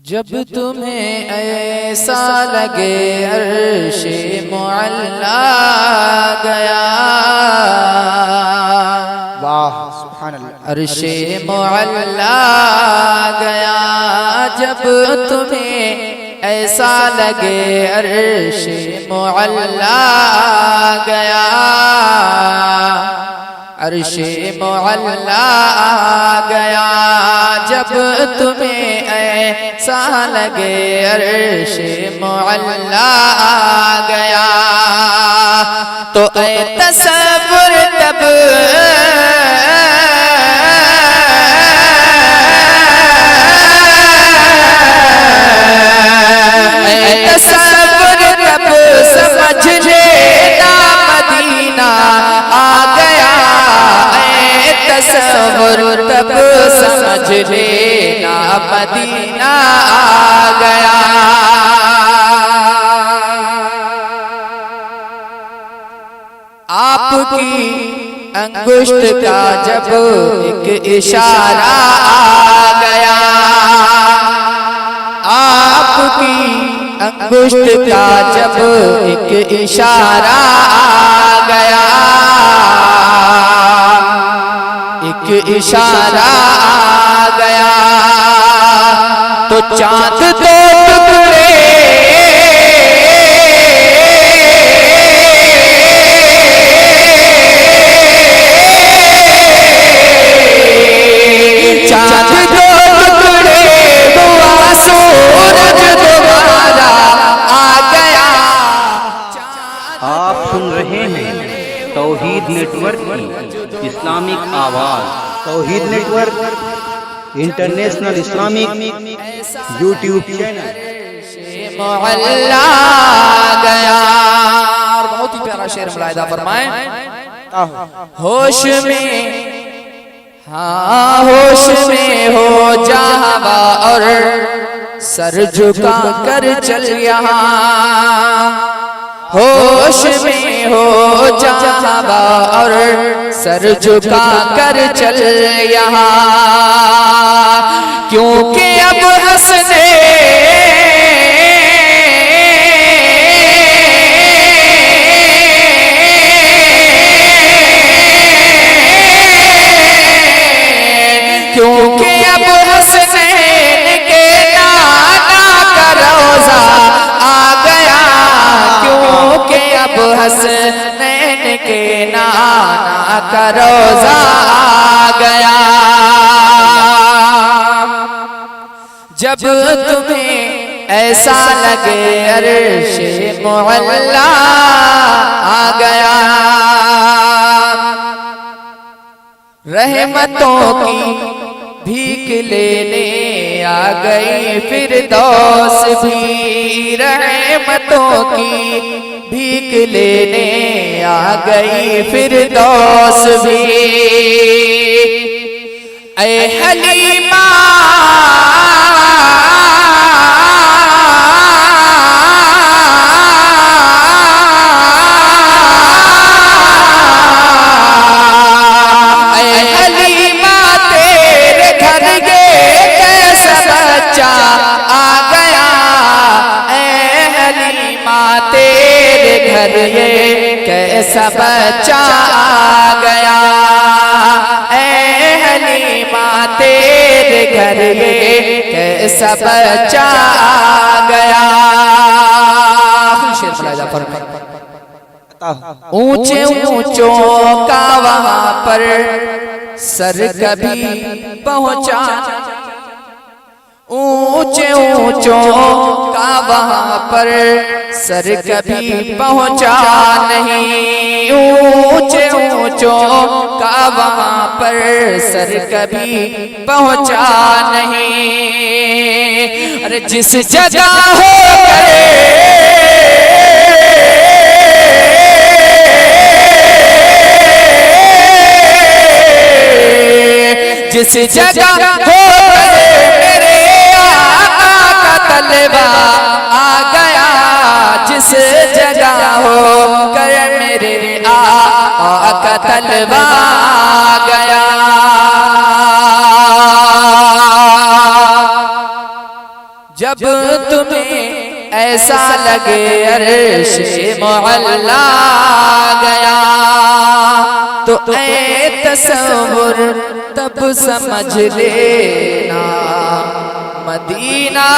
जब तुम्हें ऐसा लगे अर्शे मुअल्ला गया, वाह सुभान अल्लाह, अर्शे मुअल्ला गया। जब तुम्हें ऐसा लगे अर्शे मुअल्ला गया, अर्शे मुअल्ला गया। जब तुम्हें ऐसा लगे अर्शे मुअल्ला गया, तो ऐ तसव्वुर तब तसव्वुर तब समझ लेना मदीना आ गया, तसव्वुर तब समझ लेना मदीना आ गया। आपकी अंगुष्ठ का जब एक इशारा आ गया, आपकी अंगुष्ठ का जब एक इशारा आ गया, एक इशारा आ गया, तो चांद दो टुकड़े तौहीद नेटवर्क की इस्लामिक आवाज़। Tauheed network international Islamic YouTube channel. मुअल्ला गया। बहुत ही प्यारा शेर मुलाहिदा फरमाए। होश में, हाँ होश में हो जावा और सर झुका कर चल यहाँ, होश में हो जावा और सर झुका कर चल यहाँ, क्योंकि अब हंसने क्योंकि अब हसनैन के नाना का रोज़ा आ गया, क्योंकि अब हसनैन के नाना का रोज़ा आ गया। जब तुम्हें ऐसा लगे अर्शे मुअल्ला आ गया, रहमतों की भीख लेने आ गई फिरदौस भी, रहमतों की भीख लेने आ गई फिरदौस भी। ऐ हलीमा कैसा बच्चा आ गया, ऐ हलीमा तेरे घर ये कैसा बच्चा आ गया। ऊंचे ऊंचों का वहां पर सर कभी पहुंचा, ऊंचे ऊंचों का वहां पर सर कभी पहुंचा नहीं, ऊंचे ऊंचों का वहां पर सर कभी पहुंचा नहीं। अरे जिस जगह हो जिस जगह हो मेरे आका का तलवा आ गया, जिस जगह हो कर मेरे आका तलवा आ गया। जब तुम्हें ऐसा लगे अर्श मुअल्ला गया, तो ऐ तसव्वुर तब समझ लेना मदीना